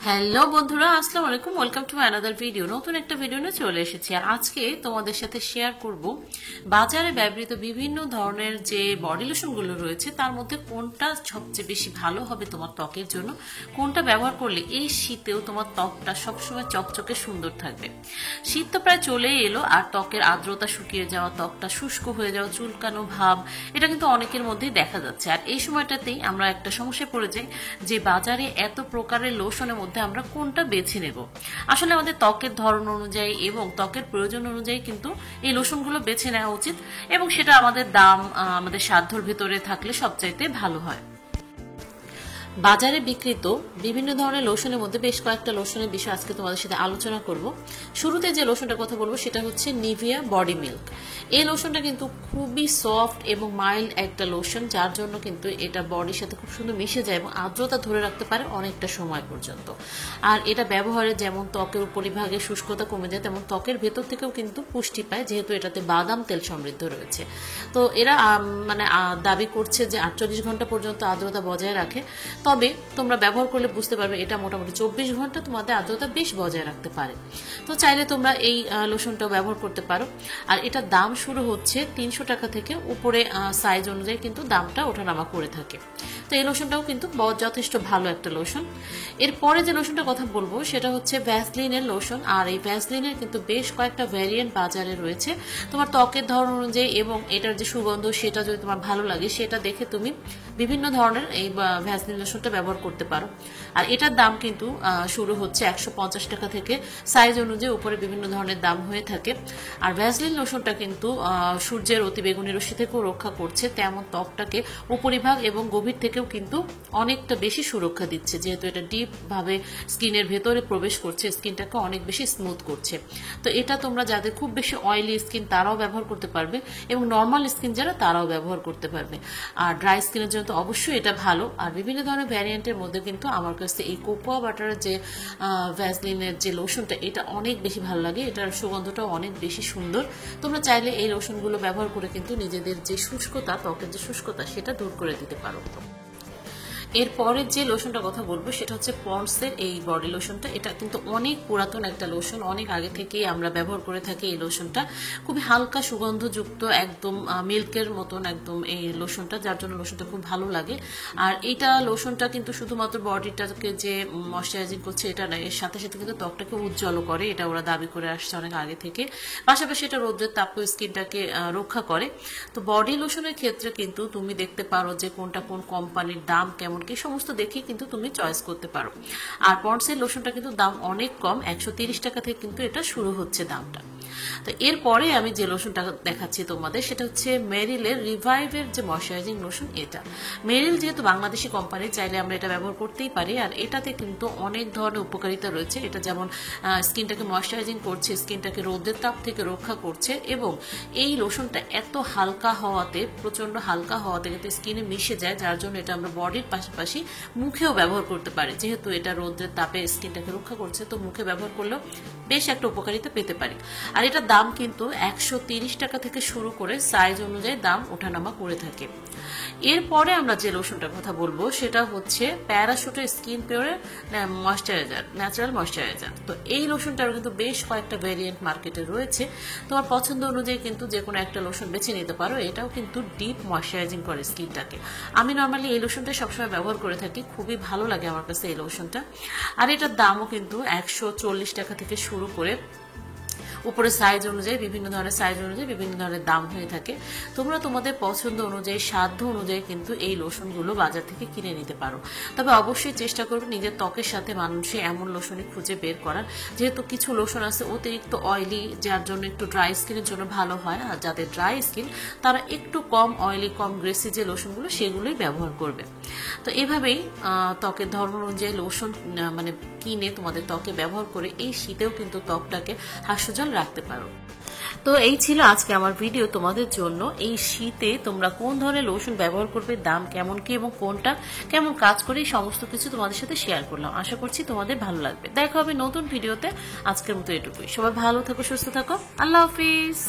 Hello বন্ধুরা, আসসালামু আলাইকুম। Welcome to another video. নতুন একটা ভিডিও নিয়ে চলে এসেছি। আর আজকে তোমাদের সাথে শেয়ার করব বাজারে ব্যবহৃত বিভিন্ন ধরনের যে বডি লোশনগুলো রয়েছে তার মধ্যে কোনটা সবচেয়ে বেশি ভালো হবে তোমার ত্বকের জন্য, কোনটা ব্যবহার করলে এই শীতেও তোমার ত্বকটা সবসময় চকচকে সুন্দর থাকবে। শীত তো প্রায় চলেই এলো, আর ত্বকের আর্দ্রতা শুকিয়ে যাওয়া, ত্বকটা শুষ্ক হয়ে যাওয়া, চুলকানো ভাব, এটা কিন্তু অনেকের মধ্যেই দেখা যাচ্ছে। আর এই সময়টাতেই আমরা একটা সমস্যায় পড়ে যাই যে বাজারে এত প্রকারের লোশনের মধ্যে আমরা কোনটা বেছে নেব। আসলে আমাদের ত্বকের ধরন অনুযায়ী এবং ত্বকের প্রয়োজন অনুযায়ী কিন্তু এই লোশনগুলো বেছে নেওয়া উচিত, এবং সেটা আমাদের দাম আমাদের সাধ্যর ভেতরে থাকলে সবচাইতে ভালো হয়। বাজারে বিক্রিত বিভিন্ন ধরনের লোশনের মধ্যে বেশ কয়েকটা লোশনের বিষয় আজকে তোমাদের সাথে আলোচনা করব। শুরুতে যে লোশনটার কথা বলবো সেটা হচ্ছে নিভিয়া বডি মিল্ক। এই লোশনটা কিন্তু খুবই সফট এবং মাইল্ড একটা লোশন, যার জন্য কিন্তু এটা বডির সাথে খুব সুন্দর মিশে যায় এবং আর্দ্রতা ধরে রাখতে পারে অনেকটা সময় পর্যন্ত। আর এটা ব্যবহারে যেমন ত্বকের উপরিভাগে শুষ্কতা কমে যায়, তেমন ত্বকের ভেতর থেকেও কিন্তু পুষ্টি পায়, যেহেতু এটাতে বাদাম তেল সমৃদ্ধ রয়েছে। তো এরা দাবি করছে যে 48 ঘন্টা পর্যন্ত আর্দ্রতা বজায় রাখে। তবে তোমরা ব্যবহার করলে বুঝতে পারবে এটা মোটামুটি 24 ঘন্টা তোমাদের আর্দ্রতা বেশ বজায় রাখতে পারে। তো চাইলে তোমরা এই লোশনটাও ব্যবহার করতে পারো। আর এটার দাম শুরু হচ্ছে 300 টাকা থেকে, উপরে সাইজ অনুযায়ী কিন্তু দামটা ওঠানামা করে থাকে। তো এই লোশনটাও কিন্তু যথেষ্ট ভালো একটা লোশন। এরপরে যে লোশনটার কথা বলবো সেটা হচ্ছে ভ্যাসলিনের লোশন। আর এই ভ্যাসলিনের কিন্তু বেশ কয়েকটা ভ্যারিয়েন্ট বাজারে রয়েছে। তোমার ত্বকের ধরন অনুযায়ী এবং এটার যে সুগন্ধ সেটা যদি তোমার ভালো লাগে, সেটা দেখে তুমি বিভিন্ন ধরনের এই ভ্যাসলিন লোশনটা ব্যবহার করতে পারো। আর এটার দাম কিন্তু শুরু হচ্ছে 150 টাকা থেকে, সাইজ অনুযায়ী উপরে বিভিন্ন ধরনের দাম হয়ে থাকে। আর ভ্যাসলিন লোশনটা কিন্তু সূর্যের অতিবেগুনি রশ্মি থেকেও রক্ষা করছে, তেমন ত্বকটাকে উপরিভাগ এবং গভীর থেকেও কিন্তু অনেকটা বেশি সুরক্ষা দিচ্ছে, যেহেতু এটা ডিপ ভাবে স্কিনের ভেতরে প্রবেশ করছে, স্কিনটাকে অনেক বেশি স্মুথ করছে। তো এটা তোমরা যাদের খুব বেশি অয়েলি স্কিন তারাও ব্যবহার করতে পারবে, এবং নর্মাল স্কিন যারা তারাও ব্যবহার করতে পারবে। আর ড্রাই স্কিনের জন্য তো অবশ্যই এটা ভালো। আর বিভিন্ন ধরনের ভ্যারিয়েন্টের মধ্যে কিন্তু আমার কাছে এই কোকোয়া বাটারের যে ভ্যাসলিনের যে লোশনটা, এটা অনেক বেশি ভালো লাগে। এটার সুগন্ধটাও অনেক বেশি সুন্দর। তোমরা চাইলে এই লোশনগুলো ব্যবহার করে কিন্তু নিজেদের যে শুষ্কতা, ত্বকের যে শুষ্কতা, সেটা দূর করে দিতে পারো। এরপরে যে লোশনটার কথা বলবো সেটা হচ্ছে পন্ডসের এই বডি লোশনটা। এটা কিন্তু অনেক পুরাতন একটা লোশন, অনেক আগে থেকেই আমরা ব্যবহার করে থাকি এই লোশনটা। খুবই হালকা সুগন্ধযুক্ত, একদম মিল্কের মতন একদম এই লোশনটা, যার জন্য লোশনটা খুব ভালো লাগে। আর এইটা লোশনটা কিন্তু শুধুমাত্র বডিটাকে যে ময়শ্চারাইজিং করছে এটা না, এর সাথে সাথে কিন্তু ত্বকটাকে উজ্জ্বল করে, এটা ওরা দাবি করে আসছে অনেক আগে থেকে। পাশাপাশি এটা রোদের তাপে স্কিনটাকে রক্ষা করে। তো বডি লোশনের ক্ষেত্রে কিন্তু তুমি দেখতে পারো যে কোনটা কোন কোম্পানির, দাম কেমন, কি সমস্ত দেখে কিন্তু তুমি চয়েস করতে পারো। আর পন্ডসের লোশনটা কিন্তু দাম অনেক কম, 130 টাকা থেকে কিন্তু এটা শুরু হচ্ছে দামটা। তো এরপরে আমি যে লোশনটা দেখাচ্ছি তোমাদের সেটা হচ্ছে মেরিলের রিভাইভের যে ময়শ্চারাইজিং লোশন। এটা মেরিল যেহেতু বাংলাদেশি কোম্পানি, চাইলে আমরা এটা ব্যবহার করতেই পারি। আর এটাতে কিন্তু অনেক ধরনের উপকারিতা রয়েছে। এটা যেমন স্কিনটাকে ময়শ্চারাইজিং করছে, স্কিনটাকে রোদের তাপ থেকে রক্ষা করছে, এবং এই লোশনটা এত হালকা হওয়াতে, প্রচন্ড হালকা হওয়াতে কিন্তু স্কিনে মিশে যায়, যার জন্য এটা আমরা বডির পাশাপাশি মুখেও ব্যবহার করতে পারি। যেহেতু এটা রোদের তাপে স্কিনটাকে রক্ষা করছে, তো মুখে ব্যবহার করলেও বেশ একটা উপকারিতা পেতে পারি। আর এটার দাম কিন্তু 130 টাকা থেকে শুরু করে সাইজ অনুযায়ী দাম ওঠানামা করে থাকে। এরপরে আমরা যে লোশনটার কথা বলবো সেটা হচ্ছে প্যারাশুটের স্কিন পিওরের ময়শ্চারাইজার, ন্যাচারাল ময়শ্চারাইজার। তো এই লোশনটারও কিন্তু বেশ কয়েকটা ভেরিয়েন্ট মার্কেটে রয়েছে। তোমার পছন্দ অনুযায়ী কিন্তু যে কোনো একটা লোশন বেছে নিতে পারো। এটাও কিন্তু ডিপ ময়শ্চারাইজিং করে স্কিনটাকে। আমি নর্মালি এই লোশনটা সবসময় ব্যবহার করে থাকি, খুবই ভালো লাগে আমার কাছে এই লোশনটা। আর এটার দামও কিন্তু 140 টাকা থেকে শুরু করে উপরে সাইজ অনুযায়ী, বিভিন্ন ধরনের সাইজ অনুযায়ী বিভিন্ন ধরনের দাম হয়ে থাকে। তোমরা তোমাদের পছন্দ অনুযায়ী, সাধ্য অনুযায়ী কিন্তু এই লোশনগুলো বাজার থেকে কিনে নিতে পারো। তবে অবশ্যই চেষ্টা করবে নিজের ত্বকের সাথে মানুষে এমন লোশনই খুঁজে বের করার, যেহেতু কিছু লোশন আছে অতিরিক্ত অয়েলি, যার জন্য একটু ড্রাই স্কিনের জন্য ভালো হয়। আর যাদের ড্রাই স্কিন তারা একটু কম অয়েলি, কম গ্রেসি যে লোশনগুলো, সেগুলোই ব্যবহার করবে। তো এভাবেই ত্বকের ধর্ম অনুযায়ী লোশন কিনে তোমাদের ত্বকে ব্যবহার করে এই শীতেও কিন্তু ত্বকটাকে হাস্যজ্জ্বল রাখতে পারো। তো এই ছিল আজকে আমার ভিডিও তোমাদের জন্য। এই শীতে তোমরা কোন ধরনের লোশন ব্যবহার করবে, দাম কেমন কি এবং কোনটা কেমন কাজ করে, এই সমস্ত কিছু তোমাদের সাথে শেয়ার করলাম। আশা করছি তোমাদের ভালো লাগবে। দেখা হবে নতুন ভিডিওতে। আজকের মতো এটুকুই। সবাই ভালো থাকো, সুস্থ থাকো। আল্লাহ হাফিজ।